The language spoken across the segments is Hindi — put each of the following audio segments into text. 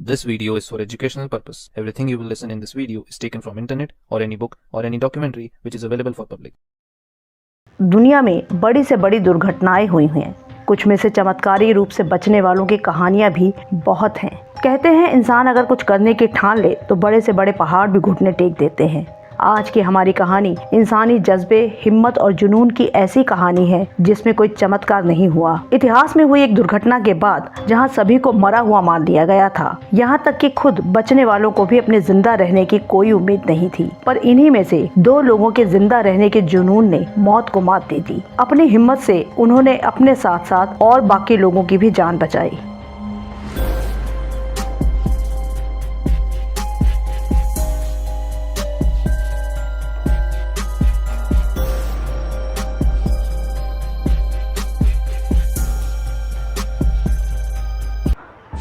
This video is for educational purpose. Everything you will listen in this video is taken from internet or any book or any documentary which is available for public. दुनिया में बड़ी से बड़ी दुर्घटनाएं हुई हैं। कुछ में से चमत्कारी रूप से बचने वालों की कहानियां भी बहुत हैं। कहते हैं इंसान अगर कुछ करने की ठान ले तो बड़े से बड़े पहाड़ भी घुटने टेक देते हैं। आज की हमारी कहानी इंसानी जज्बे, हिम्मत और जुनून की ऐसी कहानी है जिसमें कोई चमत्कार नहीं हुआ। इतिहास में हुई एक दुर्घटना के बाद जहां सभी को मरा हुआ मान लिया गया था, यहां तक कि खुद बचने वालों को भी अपने जिंदा रहने की कोई उम्मीद नहीं थी। पर इन्हीं में से 2 लोगों के जिंदा रहने के जुनून ने मौत को मात दे दी। अपनी हिम्मत से उन्होंने अपने साथ साथ और बाकी लोगों की भी जान बचाई।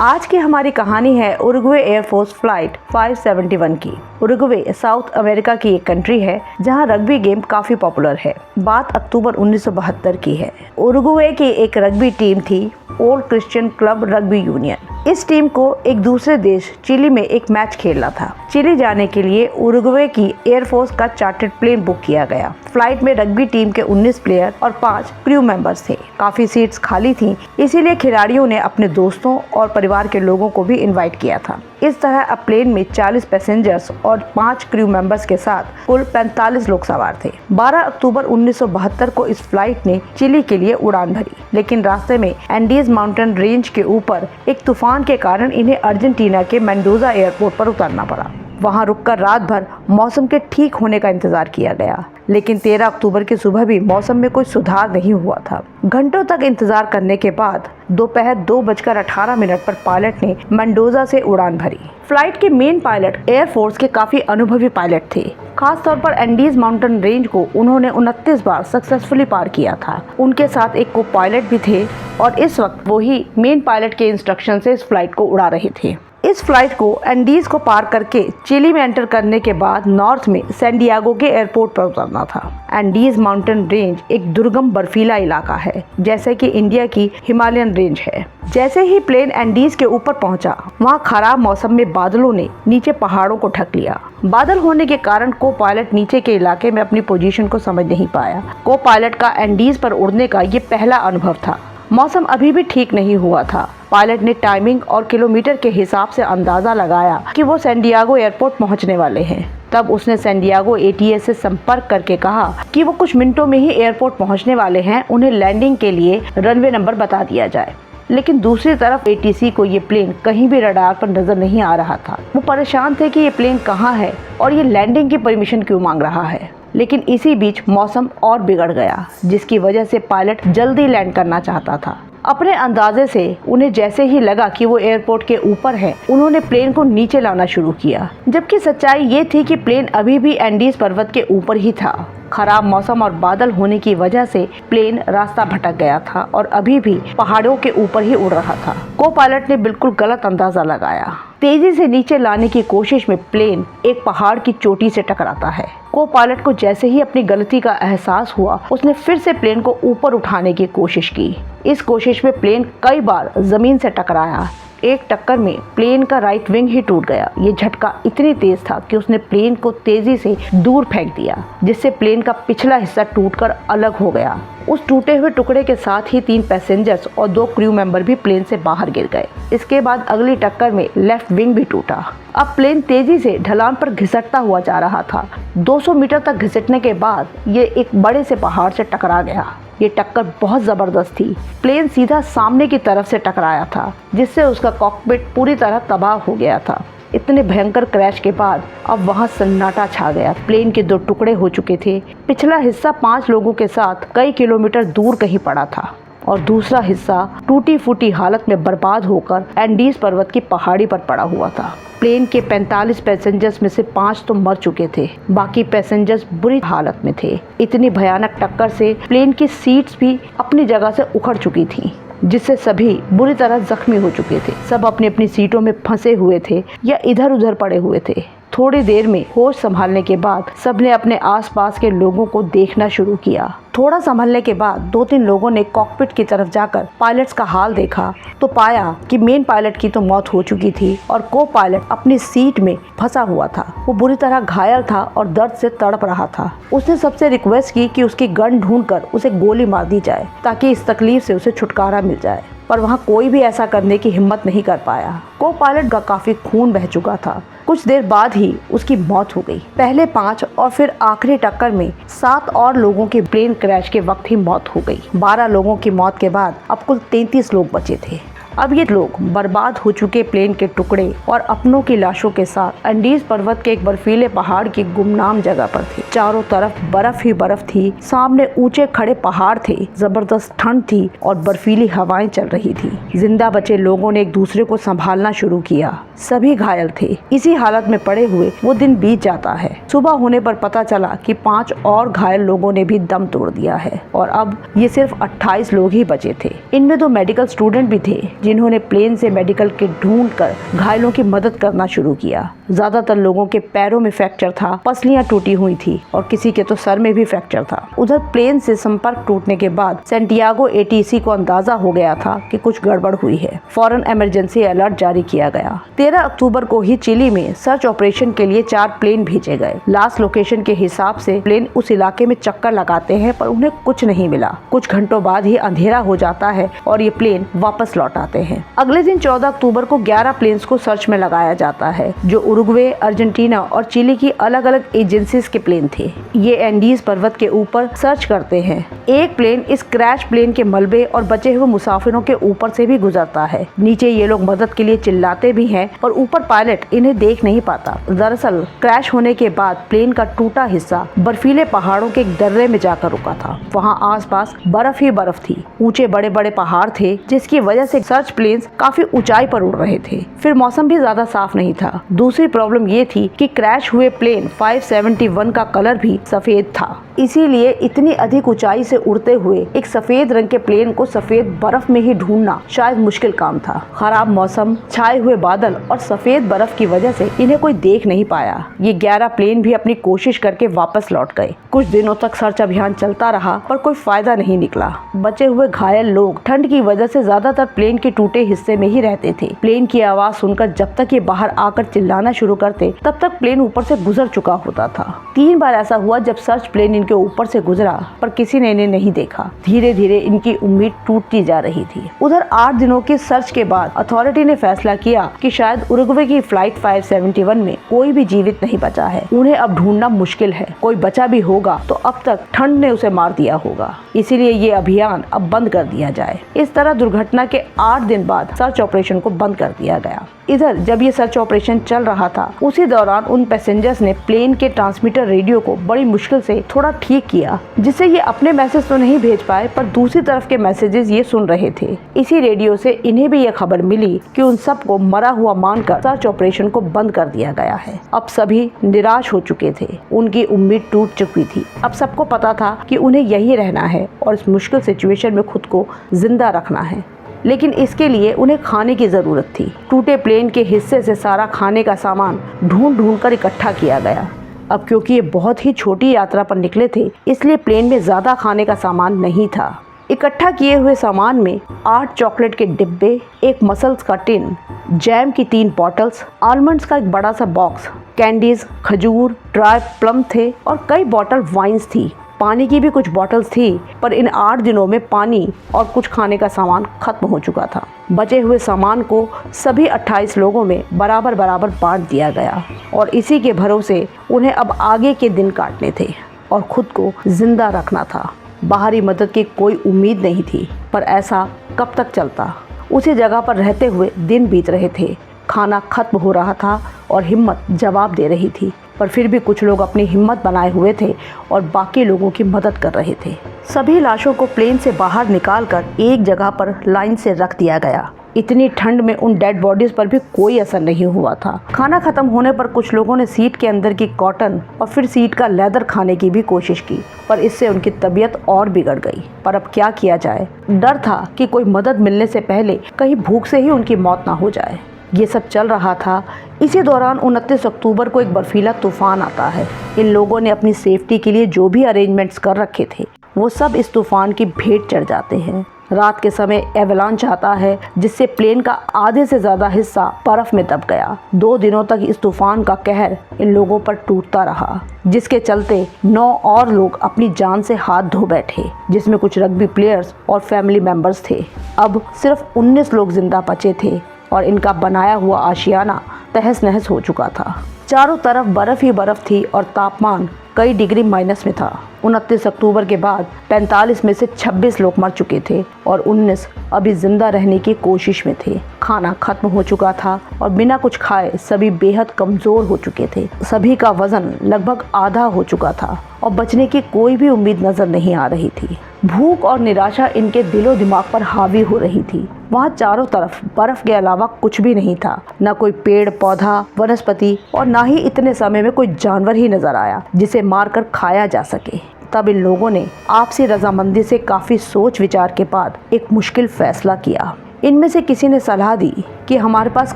आज की हमारी कहानी है उरुग्वे एयरफोर्स फ्लाइट 571 की। उरुग्वे साउथ अमेरिका की एक कंट्री है जहां रग्बी गेम काफी पॉपुलर है। बात अक्टूबर 1972 की है। उरुग्वे की एक रग्बी टीम थी, old Christian club rugby union. इस टीम को एक दूसरे देश चिली में एक मैच खेलना था। चिली जाने के लिए उरुग्वे की एयरफोर्स का चार्टर्ड प्लेन बुक किया गया। फ्लाइट में रग्बी टीम के 19 प्लेयर और 5 क्रू मेंबर्स थे। काफी सीट्स खाली थीं, इसीलिए खिलाड़ियों ने अपने दोस्तों और परिवार के लोगों को भी इनवाइट किया था। इस तरह अब प्लेन में 40 पैसेंजर्स और 5 क्रू मेंबर्स के साथ कुल 45 लोग सवार थे। 12 अक्टूबर 1972 को इस फ्लाइट ने चिली के लिए उड़ान भरी, लेकिन रास्ते में एंडीज माउंटेन रेंज के ऊपर एक तूफान के कारण इन्हें अर्जेंटीना के मेंडोजा एयरपोर्ट पर उतरना पड़ा। वहां रुककर रात भर मौसम के ठीक होने का इंतजार किया गया, लेकिन 13 अक्टूबर की सुबह भी मौसम में कोई सुधार नहीं हुआ था। घंटों तक इंतजार करने के बाद दोपहर 2:18 पर पायलट ने मेंडोजा से उड़ान भरी। फ्लाइट के मेन पायलट एयरफोर्स के काफी अनुभवी पायलट थे। खास तौर पर एंडीज माउंटेन रेंज को उन्होंने 29 बार सक्सेसफुली पार किया था। उनके साथ एक को पायलट भी थे और इस वक्त वो ही मेन पायलट के इंस्ट्रक्शन से इस फ्लाइट को उड़ा रहे थे। इस फ्लाइट को एंडीज को पार करके चिली में एंटर करने के बाद नॉर्थ में सैन डिएगो के एयरपोर्ट पर उतरना था। एंडीज माउंटेन रेंज एक दुर्गम बर्फीला इलाका है, जैसे कि इंडिया की हिमालयन रेंज है। जैसे ही प्लेन एंडीज के ऊपर पहुंचा, वहां खराब मौसम में बादलों ने नीचे पहाड़ों को ढक लिया। बादल होने के कारण को पायलट नीचे के इलाके में अपनी पोजीशन को समझ नहीं पाया। को पायलट का एंडीज पर उड़ने का ये पहला अनुभव था। मौसम अभी भी ठीक नहीं हुआ था। पायलट ने टाइमिंग और किलोमीटर के हिसाब से अंदाजा लगाया कि वो सैन डिएगो एयरपोर्ट पहुंचने वाले हैं। तब उसने सैन डिएगो एटीएस से संपर्क करके कहा कि वो कुछ मिनटों में ही एयरपोर्ट पहुंचने वाले हैं, उन्हें लैंडिंग के लिए रनवे नंबर बता दिया जाए। लेकिन दूसरी तरफ एटीसी को ये प्लेन कहीं भी रडार पर नजर नहीं आ रहा था। वो परेशान थे कि ये प्लेन कहाँ है और ये लैंडिंग की परमिशन क्यों मांग रहा है। लेकिन इसी बीच मौसम और बिगड़ गया, जिसकी वजह से पायलट जल्दी लैंड करना चाहता था। अपने अंदाजे से उन्हें जैसे ही लगा कि वो एयरपोर्ट के ऊपर है, उन्होंने प्लेन को नीचे लाना शुरू किया, जबकि सच्चाई ये थी कि प्लेन अभी भी एंडीज पर्वत के ऊपर ही था। खराब मौसम और बादल होने की वजह से प्लेन रास्ता भटक गया था और अभी भी पहाड़ों के ऊपर ही उड़ रहा था। को पायलट ने बिल्कुल गलत अंदाजा लगाया। तेजी से नीचे लाने की कोशिश में प्लेन एक पहाड़ की चोटी से टकराता है। को पायलट को जैसे ही अपनी गलती का एहसास हुआ, उसने फिर से प्लेन को ऊपर उठाने की कोशिश की। इस कोशिश में प्लेन कई बार जमीन से टकराया। एक टक्कर में प्लेन का राइट विंग ही टूट गया। ये झटका इतनी तेज था कि उसने प्लेन को तेजी से दूर फेंक दिया, जिससे प्लेन का पिछला हिस्सा टूटकर अलग हो गया। उस टूटे हुए टुकड़े के साथ ही 3 पैसेंजर्स और 2 क्रू मेंबर भी प्लेन से बाहर गिर गए। इसके बाद अगली टक्कर में लेफ्ट विंग भी टूटा। अब प्लेन तेजी से ढलान पर घिसटता हुआ जा रहा था। 200 मीटर तक घिसटने के बाद ये एक बड़े से पहाड़ से टकरा गया। ये टक्कर बहुत जबरदस्त थी। प्लेन सीधा सामने की तरफ से टकराया था, जिससे उसका कॉकपिट पूरी तरह तबाह हो गया था। इतने भयंकर क्रैश के बाद अब वहां सन्नाटा छा गया। प्लेन के 2 टुकड़े हो चुके थे। पिछला हिस्सा 5 लोगों के साथ कई किलोमीटर दूर कहीं पड़ा था और दूसरा हिस्सा टूटी फूटी हालत में बर्बाद होकर एंडीज पर्वत की पहाड़ी पर पड़ा हुआ था। प्लेन के 45 पैसेंजर्स में से 5 तो मर चुके थे, बाकी पैसेंजर्स बुरी हालत में थे। इतनी भयानक टक्कर से प्लेन की सीट्स भी अपनी जगह से उखड़ चुकी थीं, जिससे सभी बुरी तरह जख्मी हो चुके थे। सब अपनी अपनी सीटों में फंसे हुए थे या इधर उधर पड़े हुए थे। थोड़ी देर में होश संभालने के बाद सबने अपने आसपास के लोगों को देखना शुरू किया। थोड़ा संभलने के बाद 2-3 लोगों ने कॉकपिट की तरफ जाकर पायलट्स का हाल देखा तो पाया कि मेन पायलट की तो मौत हो चुकी थी और को पायलट अपनी सीट में फंसा हुआ था। वो बुरी तरह घायल था और दर्द से तड़प रहा था। उसने सबसे रिक्वेस्ट की कि उसकी गन ढूंढकर उसे गोली मार दी जाए ताकि इस तकलीफ से उसे छुटकारा मिल जाए, पर वहाँ कोई भी ऐसा करने की हिम्मत नहीं कर पाया। को पायलट का काफी खून बह चुका था। कुछ देर बाद ही उसकी मौत हो गई। पहले 5 और फिर आखिरी टक्कर में 7 और लोगों की प्लेन क्रैश के वक्त ही मौत हो गई। 12 लोगों की मौत के बाद अब कुल 33 लोग बचे थे। अब ये लोग बर्बाद हो चुके प्लेन के टुकड़े और अपनों की लाशों के साथ एंडीज पर्वत के एक बर्फीले पहाड़ की गुमनाम जगह पर थे। चारों तरफ बर्फ ही बर्फ थी। सामने ऊंचे खड़े पहाड़ थे, जबरदस्त ठंड थी और बर्फीली हवाएं चल रही थी। जिंदा बचे लोगों ने एक दूसरे को संभालना शुरू किया। सभी घायल थे। इसी हालत में पड़े हुए वो दिन बीत जाता है। सुबह होने पर पता चला कि 5 और घायल लोगों ने भी दम तोड़ दिया है और अब ये सिर्फ 28 लोग ही बचे थे। इनमें 2 मेडिकल स्टूडेंट भी थे जिन्होंने प्लेन से मेडिकल किट ढूंढकर घायलों की मदद करना शुरू किया। ज्यादातर लोगों के पैरों में फ्रैक्चर था, पसलियां टूटी हुई थी और किसी के तो सर में भी फ्रैक्चर था। उधर प्लेन से संपर्क टूटने के बाद सैंटियागो एटीसी को अंदाजा हो गया था कि कुछ गड़बड़ हुई है। फौरन इमरजेंसी अलर्ट जारी किया गया। 13 अक्टूबर को ही चिली में सर्च ऑपरेशन के लिए 4 प्लेन भेजे गए। लास्ट लोकेशन के हिसाब से प्लेन उस इलाके में चक्कर लगाते हैं पर उन्हें कुछ नहीं मिला। कुछ घंटों बाद ही अंधेरा हो जाता है और ये प्लेन वापस लौट आते हैं। अगले दिन 14 अक्टूबर को 11 प्लेन्स को सर्च में लगाया जाता है जो उरुग्वे, अर्जेंटीना और चिली की अलग अलग एजेंसीज के प्लेन थे। ये एंडीज पर्वत के ऊपर सर्च करते हैं। एक प्लेन इस क्रैश प्लेन के मलबे और बचे हुए मुसाफिरों के ऊपर से भी गुजरता है। नीचे ये लोग मदद के लिए चिल्लाते भी हैं और ऊपर पायलट इन्हें देख नहीं पाता। दरअसल क्रैश होने के बाद प्लेन का टूटा हिस्सा बर्फीले पहाड़ों के एक दर्रे में जाकर रुका था। वहाँ आसपास बर्फ ही बर्फ थी। ऊंचे बड़े बड़े पहाड़ थे जिसकी वजह से सर्च प्लेन काफी ऊंचाई पर उड़ रहे थे। फिर मौसम भी ज्यादा साफ नहीं था। दूसरी प्रॉब्लम ये थी कि क्रैश हुए प्लेन 571 का कलर भी सफेद था। इसीलिए इतनी अधिक ऊंचाई से उड़ते हुए एक सफेद रंग के प्लेन को सफेद बर्फ में ही ढूंढना शायद मुश्किल काम था। खराब मौसम, छाए हुए बादल और सफेद बर्फ की वजह से इन्हें कोई देख नहीं पाया। ये 11 प्लेन भी अपनी कोशिश करके वापस लौट गए। कुछ दिनों तक सर्च अभियान चलता रहा पर कोई फायदा नहीं निकला। बचे हुए घायल लोग ठंड की वजह से ज्यादातर प्लेन के टूटे हिस्से में ही रहते थे। प्लेन की आवाज सुनकर जब तक ये बाहर आकर चिल्लाना शुरू करते तब तक प्लेन ऊपर से गुजर चुका होता था। 3 बार ऐसा हुआ जब सर्च प्लेन इनके ऊपर से गुजरा पर किसी ने इन्हें नहीं देखा। धीरे धीरे इनकी उम्मीद टूटती जा रही थी। उधर 8 दिनों की सर्च के बाद अथॉरिटी ने फैसला किया कि शायद उरुग्वे की फ्लाइट 571 में कोई भी जीवित नहीं बचा है। उन्हें अब ढूंढना मुश्किल है। कोई बचा भी होगा तो अब तक ठंड ने उसे मार दिया होगा। इसीलिए ये अभियान अब बंद कर दिया जाए। इस तरह दुर्घटना के 8 दिन बाद सर्च ऑपरेशन को बंद कर दिया गया। इधर जब ये सर्च ऑपरेशन चल रहा था उसी दौरान उन पैसेंजर्स ने प्लेन के ट्रांसमीटर रेडियो को बड़ी मुश्किल से थोड़ा ठीक किया जिससे ये अपने मैसेज तो नहीं भेज पाए पर दूसरी तरफ के मैसेजेस ये सुन रहे थे। इसी रेडियो से इन्हें भी ये खबर मिली कि उन सबको मरा हुआ मानकर सर्च ऑपरेशन को बंद कर दिया गया है। अब सभी निराश हो चुके थे। उनकी उम्मीद टूट चुकी थी। अब सबको पता था कि उन्हें यही रहना है और इस मुश्किल सिचुएशन में खुद को जिंदा रखना है। लेकिन इसके लिए उन्हें खाने की जरूरत थी। टूटे प्लेन के हिस्से से सारा खाने का सामान ढूंढ कर इकट्ठा किया गया। अब क्योंकि ये बहुत ही छोटी यात्रा पर निकले थे इसलिए प्लेन में ज्यादा खाने का सामान नहीं था। इकट्ठा किए हुए सामान में 8 चॉकलेट के डिब्बे, एक मसल्स का टिन, जैम की 3 बॉटल्स, आलमंड्स का एक बड़ा सा बॉक्स, कैंडीज, खजूर, ड्राई प्लम थे और कई बॉटल वाइन्स थी। पानी की भी कुछ बॉटल्स थी पर इन 8 दिनों में पानी और कुछ खाने का सामान खत्म हो चुका था। बचे हुए सामान को सभी 28 लोगों में बराबर बराबर बांट दिया गया और इसी के भरोसे उन्हें अब आगे के दिन काटने थे और खुद को जिंदा रखना था। बाहरी मदद की कोई उम्मीद नहीं थी पर ऐसा कब तक चलता। उसी जगह पर रहते हुए दिन बीत रहे थे। खाना खत्म हो रहा था और हिम्मत जवाब दे रही थी पर फिर भी कुछ लोग अपनी हिम्मत बनाए हुए थे और बाकी लोगों की मदद कर रहे थे। सभी लाशों को प्लेन से बाहर निकालकर एक जगह पर लाइन से रख दिया गया। इतनी ठंड में उन डेड बॉडीज पर भी कोई असर नहीं हुआ था। खाना खत्म होने पर कुछ लोगों ने सीट के अंदर की कॉटन और फिर सीट का लेदर खाने की भी कोशिश की पर इससे उनकी तबीयत और बिगड़ गई। पर अब क्या किया जाए। डर था कि कोई मदद मिलने से पहले कहीं भूख से ही उनकी मौत ना हो जाए। ये सब चल रहा था इसी दौरान 29 अक्टूबर को एक बर्फीला तूफान आता है। इन लोगों ने अपनी सेफ्टी के लिए जो भी अरेंजमेंट्स कर रखे थे वो सब इस तूफान की भेंट चढ़ जाते हैं। रात के समय एवलांच आता है जिससे प्लेन का आधे से ज़्यादा हिस्सा बर्फ में दब गया। 2 दिनों तक इस तूफान का कहर इन लोगों पर टूटता रहा, जिसके चलते 9 और लोग अपनी जान से हाथ धो बैठे, जिसमें कुछ रग्बी प्लेयर्स और फैमिली मेंबर्स थे। अब सिर्फ 19 लोग जिंदा बचे थे और इनका बनाया हुआ आशियाना तहस नहस हो चुका था। चारों तरफ बर्फ ही बर्फ थी और तापमान कई डिग्री माइनस में था। 29 अक्टूबर के बाद 45 में से 26 लोग मर चुके थे और 19 अभी जिंदा रहने की कोशिश में थे। खाना खत्म हो चुका था और बिना कुछ खाए सभी बेहद कमज़ोर हो चुके थे। सभी का वजन लगभग आधा हो चुका था और बचने की कोई भी उम्मीद नजर नहीं आ रही थी। भूख और निराशा इनके दिलो दिमाग पर हावी हो रही थी। वहाँ चारों तरफ बर्फ के अलावा कुछ भी नहीं था, न कोई पेड़ पौधा वनस्पति और न ही इतने समय में कोई जानवर ही नजर आया जिसे मारकर खाया जा सके। तब इन लोगों ने आपसी रजामंदी से काफी सोच विचार के बाद एक मुश्किल फैसला किया। इनमें से किसी ने सलाह दी कि हमारे पास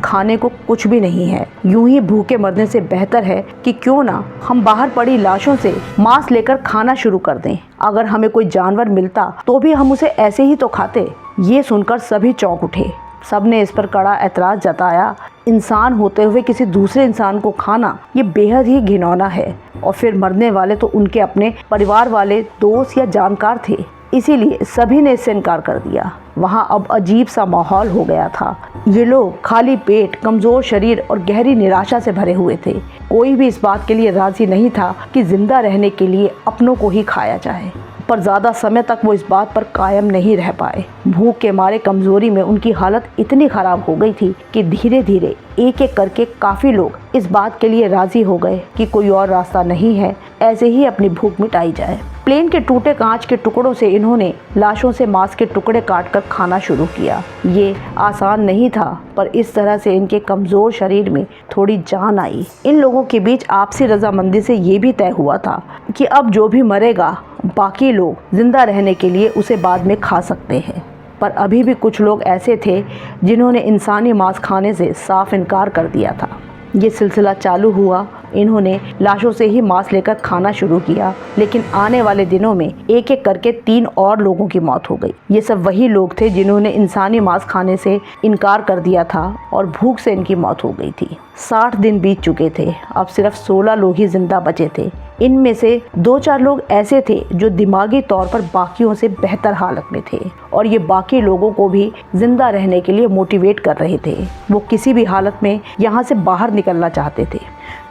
खाने को कुछ भी नहीं है, यूं ही भूखे मरने से बेहतर है कि क्यों ना हम बाहर पड़ी लाशों से मांस लेकर खाना शुरू कर दें। अगर हमें कोई जानवर मिलता तो भी हम उसे ऐसे ही तो खाते। ये सुनकर सभी चौंक उठे। सबने इस पर कड़ा ऐतराज जताया। इंसान होते हुए किसी दूसरे इंसान को खाना ये बेहद ही घिनौना है, और फिर मरने वाले तो उनके अपने परिवार वाले, दोस्त या जानकार थे। इसीलिए सभी ने इससे इनकार कर दिया। वहाँ अब अजीब सा माहौल हो गया था। ये लोग खाली पेट, कमज़ोर शरीर और गहरी निराशा से भरे हुए थे। कोई भी इस बात के लिए राजी नहीं था कि जिंदा रहने के लिए अपनों को ही खाया जाए, पर ज़्यादा समय तक वो इस बात पर कायम नहीं रह पाए। भूख के मारे कमज़ोरी में उनकी हालत इतनी ख़राब हो गई थी कि धीरे धीरे एक एक करके काफ़ी लोग इस बात के लिए राज़ी हो गए कि कोई और रास्ता नहीं है, ऐसे ही अपनी भूख मिटाई जाए। प्लेन के टूटे कांच के टुकड़ों से इन्होंने लाशों से मांस के टुकड़े काटकर खाना शुरू किया। ये आसान नहीं था, पर इस तरह से इनके कमज़ोर शरीर में थोड़ी जान आई। इन लोगों के बीच आपसी रजामंदी से ये भी तय हुआ था कि अब जो भी मरेगा बाकी लोग जिंदा रहने के लिए उसे बाद में खा सकते हैं। पर अभी भी कुछ लोग ऐसे थे जिन्होंने इंसानी मांस खाने से साफ इनकार कर दिया था। ये सिलसिला चालू हुआ। इन्होंने लाशों से ही मांस लेकर खाना शुरू किया, लेकिन आने वाले दिनों में एक एक करके 3 और लोगों की मौत हो गई। ये सब वही लोग थे जिन्होंने इंसानी मांस खाने से इनकार कर दिया था और भूख से इनकी मौत हो गई थी। 60 दिन बीत चुके थे। अब सिर्फ 16 लोग ही जिंदा बचे थे। इनमें से 2-4 लोग ऐसे थे जो दिमागी तौर पर बाकियों से बेहतर हालत में थे और ये बाकी लोगों को भी जिंदा रहने के लिए मोटिवेट कर रहे थे। वो किसी भी हालत में यहाँ से बाहर निकलना चाहते थे।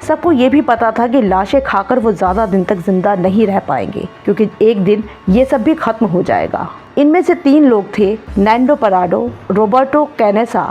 सबको ये भी पता था कि लाशें खाकर वो ज़्यादा दिन तक जिंदा नहीं रह पाएंगे, क्योंकि एक दिन ये सब भी खत्म हो जाएगा। इनमें से 3 लोग थे, नैंडो पराडो, रोबर्टो कैनेसा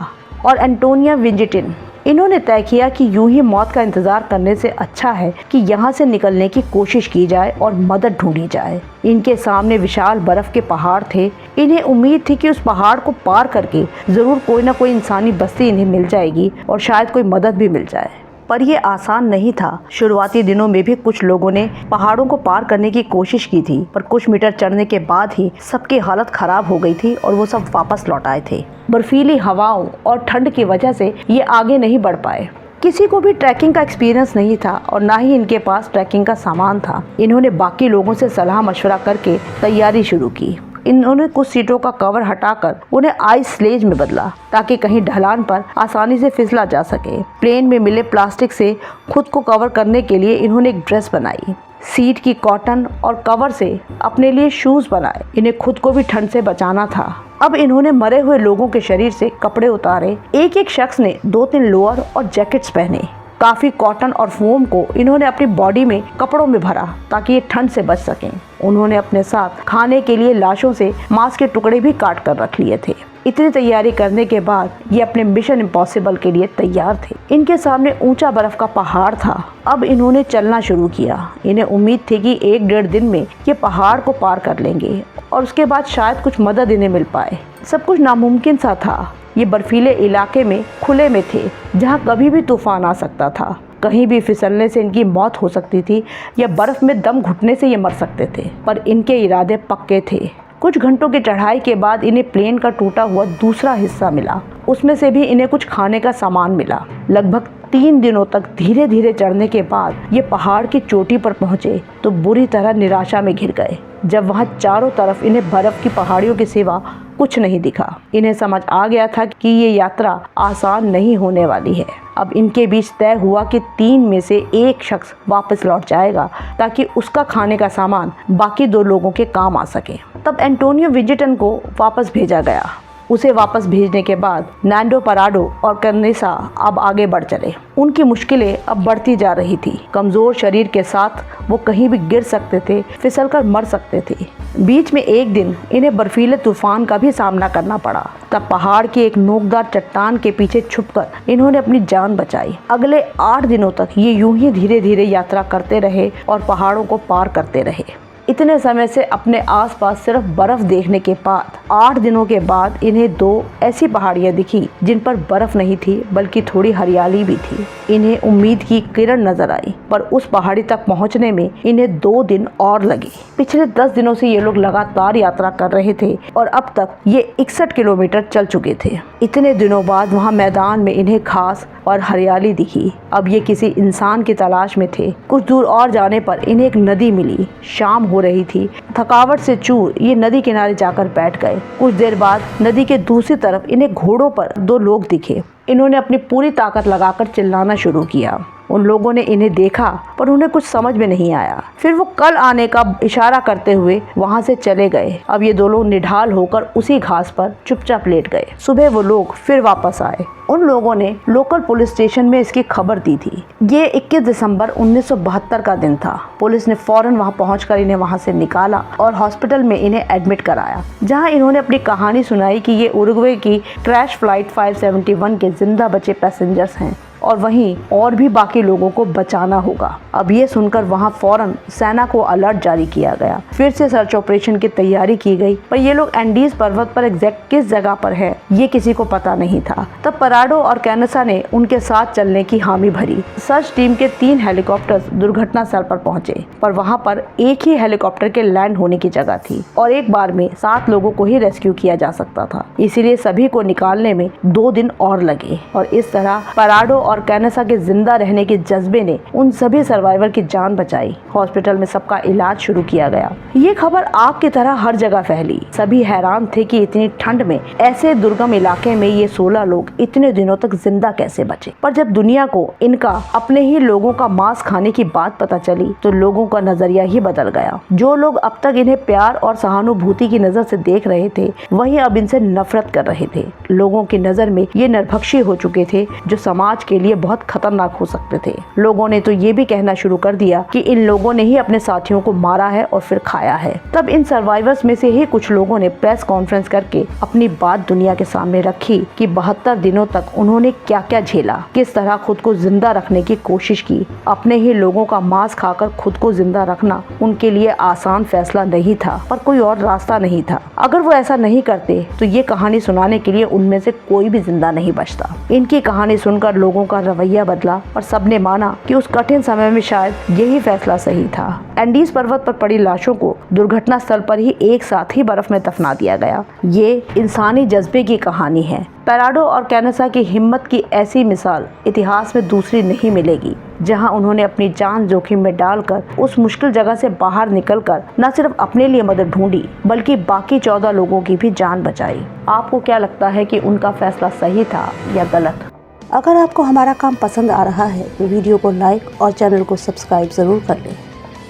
और एंटोनिया विंजिटिन। इन्होंने तय किया कि यूं ही मौत का इंतजार करने से अच्छा है कि यहाँ से निकलने की कोशिश की जाए और मदद ढूंढी जाए। इनके सामने विशाल बर्फ के पहाड़ थे। इन्हें उम्मीद थी कि उस पहाड़ को पार करके जरूर कोई ना कोई इंसानी बस्ती इन्हें मिल जाएगी और शायद कोई मदद भी मिल जाए, पर यह आसान नहीं था। शुरुआती दिनों में भी कुछ लोगों ने पहाड़ों को पार करने की कोशिश की थी, पर कुछ मीटर चढ़ने के बाद ही सबकी हालत खराब हो गई थी और वो सब वापस लौट आए थे। बर्फीली हवाओं और ठंड की वजह से ये आगे नहीं बढ़ पाए। किसी को भी ट्रैकिंग का एक्सपीरियंस नहीं था और ना ही इनके पास ट्रैकिंग का सामान था। इन्होंने बाकी लोगों से सलाह मशवरा करके तैयारी शुरू की। इन्होंने कुछ सीटों का कवर हटाकर उन्हें आइस स्लेज में बदला ताकि कहीं ढलान पर आसानी से फिसला जा सके। प्लेन में मिले प्लास्टिक से खुद को कवर करने के लिए इन्होंने एक ड्रेस बनाई। सीट की कॉटन और कवर से अपने लिए शूज बनाए। इन्हें खुद को भी ठंड से बचाना था। अब इन्होंने मरे हुए लोगों के शरीर से कपड़े उतारे। एक एक शख्स ने 2-3 लोअर और जैकेट्स पहने। काफ़ी कॉटन और फोम को इन्होंने अपनी बॉडी में कपड़ों में भरा ताकि ये ठंड से बच सकें। उन्होंने अपने साथ खाने के लिए लाशों से मांस के टुकड़े भी काट कर रख लिए थे। इतनी तैयारी करने के बाद ये अपने मिशन इम्पॉसिबल के लिए तैयार थे। इनके सामने ऊंचा बर्फ का पहाड़ था। अब इन्होंने चलना शुरू किया। इन्हें उम्मीद थी कि 1-1.5 दिन में ये पहाड़ को पार कर लेंगे और उसके बाद शायद कुछ मदद इन्हें मिल पाए। सब कुछ नामुमकिन सा था। ये बर्फीले इलाके में खुले में थे जहाँ कभी भी तूफान आ सकता था। कहीं भी फिसलने से इनकी मौत हो सकती थी या बर्फ में दम घुटने से ये मर सकते थे, पर इनके इरादे पक्के थे। कुछ घंटों की चढ़ाई के बाद इन्हें प्लेन का टूटा हुआ दूसरा हिस्सा मिला। उसमें से भी इन्हें कुछ खाने का सामान मिला। लगभग 3 दिनों तक धीरे धीरे चढ़ने के बाद ये पहाड़ की चोटी पर पहुंचे तो बुरी तरह निराशा में घिर गए जब वहां चारों तरफ इन्हें बर्फ की पहाड़ियों के सिवा कुछ नहीं दिखा। इन्हें समझ आ गया था कि ये यात्रा आसान नहीं होने वाली है। अब इनके बीच तय हुआ कि 3 में से एक शख्स वापस लौट जाएगा ताकि उसका खाने का सामान बाकी 2 लोगों के काम आ सके। तब एंटोनियो विजिटन को वापस भेजा गया। उसे वापस भेजने के बाद नैंडो पराडो और कैनेसा अब आगे बढ़ चले। उनकी मुश्किलें अब बढ़ती जा रही थी। कमजोर शरीर के साथ वो कहीं भी गिर सकते थे, फिसलकर मर सकते थे। बीच में एक दिन इन्हें बर्फीले तूफान का भी सामना करना पड़ा। तब पहाड़ की एक नोकदार चट्टान के पीछे छुपकर इन्होंने अपनी जान बचाई। अगले 8 दिनों तक ये यूं ही धीरे धीरे यात्रा करते रहे और पहाड़ों को पार करते रहे। इतने समय से अपने आसपास सिर्फ बर्फ देखने के बाद 8 दिनों के बाद इन्हें 2 ऐसी पहाड़ियां दिखी जिन पर बर्फ नहीं थी बल्कि थोड़ी हरियाली भी थी। इन्हें उम्मीद की किरण नजर आई, पर उस पहाड़ी तक पहुंचने में इन्हें 2 दिन और लगे। पिछले 10 दिनों से ये लोग लगातार यात्रा कर रहे थे और अब तक ये 61 किलोमीटर चल चुके थे। इतने दिनों बाद वहाँ मैदान में इन्हें घास और हरियाली दिखी। अब ये किसी इंसान की तलाश में थे। कुछ दूर और जाने पर इन्हें एक नदी मिली। शाम हो रही थी। थकावट से चूर ये नदी किनारे जाकर बैठ गए। कुछ देर बाद नदी के दूसरी तरफ इन्हें घोड़ों पर 2 लोग दिखे। इन्होंने अपनी पूरी ताकत लगाकर चिल्लाना शुरू किया। उन लोगों ने इन्हें देखा पर उन्हें कुछ समझ में नहीं आया। फिर वो कल आने का इशारा करते हुए वहां से चले गए। अब ये 2 लोग निढाल होकर उसी घास पर चुपचाप लेट गए। सुबह वो लोग फिर वापस आए। उन लोगों ने लोकल पुलिस स्टेशन में इसकी खबर दी थी। ये 21 दिसंबर 1972 का दिन था। पुलिस ने फौरन वहां पहुंचकर इन्हें वहां से निकाला और हॉस्पिटल में इन्हें एडमिट कराया, जहां इन्होंने अपनी कहानी सुनाई कि ये उरुग्वे की क्रैश फ्लाइट 571 के जिंदा बचे पैसेंजर्स हैं और वहीं और भी बाकी लोगों को बचाना होगा। अब ये सुनकर वहां फौरन सेना को अलर्ट जारी किया गया। फिर से सर्च ऑपरेशन की तैयारी की गई, पर ये लोग एंडीज पर्वत पर एग्जैक्ट किस जगह पर है ये किसी को पता नहीं था। तब पराडो और कैनेसा ने उनके साथ चलने की हामी भरी। सर्च टीम के 3 हेलीकॉप्टर्स दुर्घटना स्थल पर पहुंचे, पर वहां पर एक ही हेलीकॉप्टर के लैंड होने की जगह थी और एक बार में 7 लोगों को ही रेस्क्यू किया जा सकता था। इसीलिए सभी को निकालने में 2 दिन और लगे और इस तरह पराडो और कैनेसा के जिंदा रहने के जज्बे ने उन सभी सर्वाइवर की जान बचाई। हॉस्पिटल में सबका इलाज शुरू किया गया। ये खबर आग की तरह हर जगह फैली। सभी हैरान थे कि इतनी ठंड में ऐसे दुर्गम इलाके में ये 16 लोग इतने दिनों तक जिंदा कैसे बचे। पर जब दुनिया को इनका अपने ही लोगों का मांस खाने की बात पता चली तो लोगों का नजरिया ही बदल गया। जो लोग अब तक इन्हें प्यार और सहानुभूति की नजर से देख रहे थे, वही अब इनसे नफरत कर रहे थे। लोगों की नजर में ये नरभक्षी हो चुके थे जो समाज के लिए बहुत खतरनाक हो सकते थे। लोगों ने तो ये भी कहना शुरू कर दिया कि इन लोगों ने ही अपने साथियों को मारा है और फिर खाया है। तब इन सर्वाइवर्स में से ही कुछ लोगों ने प्रेस कॉन्फ्रेंस करके अपनी बात दुनिया के सामने रखी कि 72 दिनों तक उन्होंने क्या क्या झेला, किस तरह खुद को जिंदा रखने की कोशिश की। अपने ही लोगों का मांस खाकर खुद को जिंदा रखना उनके लिए आसान फैसला नहीं था, पर कोई और रास्ता नहीं था। अगर वो ऐसा नहीं करते तो ये कहानी सुनाने के लिए उनमें से कोई भी जिंदा नहीं बचता। इनकी कहानी सुनकर लोगों का रवैया बदला और सबने माना कि उस कठिन समय में शायद यही फैसला सही था। एंडीज पर्वत पर पड़ी लाशों को दुर्घटना स्थल पर ही एक साथ ही बर्फ में दफना दिया गया। ये इंसानी जज्बे की कहानी है। पराडो और कैनेसा की हिम्मत की ऐसी मिसाल इतिहास में दूसरी नहीं मिलेगी, जहां उन्होंने अपनी जान जोखिम में डालकर उस मुश्किल जगह से बाहर निकलकर न सिर्फ अपने लिए मदद ढूंढी बल्कि बाकी 14 लोगों की भी जान बचाई। आपको क्या लगता है कि उनका फैसला सही था या गलत? अगर आपको हमारा काम पसंद आ रहा है तो वीडियो को लाइक और चैनल को सब्सक्राइब जरूर कर लें।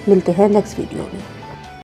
मिलते हैं नेक्स्ट वीडियो में।